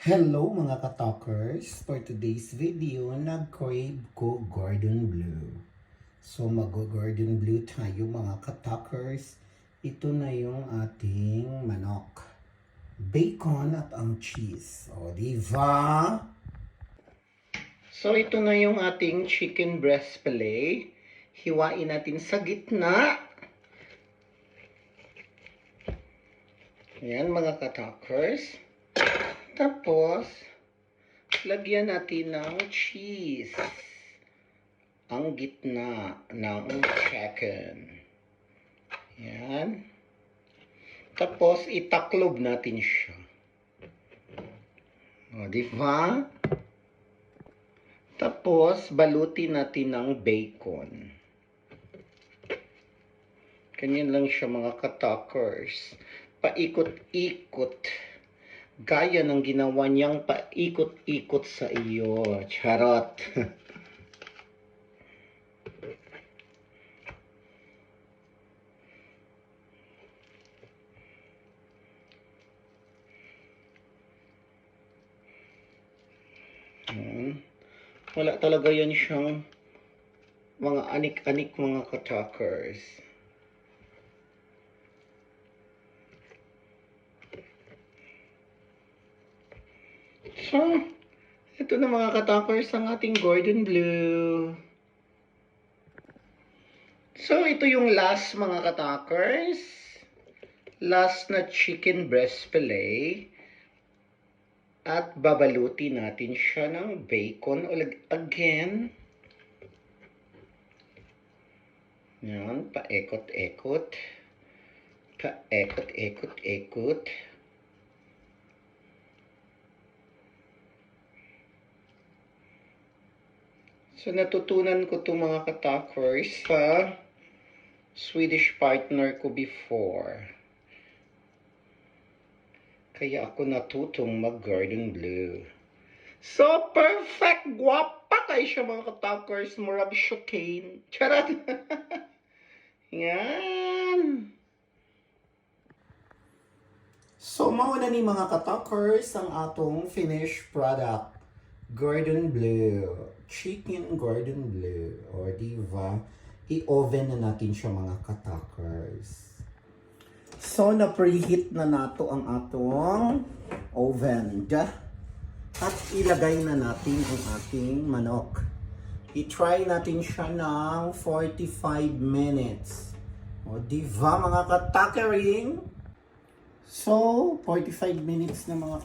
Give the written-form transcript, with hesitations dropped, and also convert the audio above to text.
Hello mga ka-talkers! For today's video, nag-crave ko Gordon Bleu. So mag-Gordon Bleu tayo mga ka-talkers. Ito na yung ating manok. Bacon at ang cheese. O diba? So ito na yung ating chicken breast fillet. Hiwain natin sa gitna. Ayan mga ka-talkers. Tapos, lagyan natin ng cheese ang gitna ng chicken. Yan. Tapos, itaklob natin siya. O, diba? Tapos, balutin natin ng bacon. Ganyan lang siya mga ka-talkers. Paikot-ikot. Gaya ng ginawa niyang paikot-ikot sa iyo. Charot. Wala talaga yan siyang mga anik-anik mga ka-talkers. So, ito na mga ka-talkers ang ating Gordon Bleu. So, ito yung last mga ka-talkers. Last na chicken breast fillet. At babalutin natin siya ng bacon again. Yan, paekot-ekot. Paekot-ekot-ekot. So, natutunan ko itong mga ka-talkers sa Swedish partner ko before. Kaya ako natutong mag-Gordon Bleu. So, perfect! Guwapa kayo siya mga ka-talkers. Murab Shokane. Charot! Yan! So, mauna ni mga ka-talkers ang atong finished product. Gordon Bleu. Chicken Gordon Bleu. O diba? I-oven na natin siya mga ka-talkers. So, na-preheat na nato ang atong oven. At ilagay na natin ang ating manok. I-try natin siya ng 45 minutes. O diba mga ka-talkering? So, 45 minutes na mga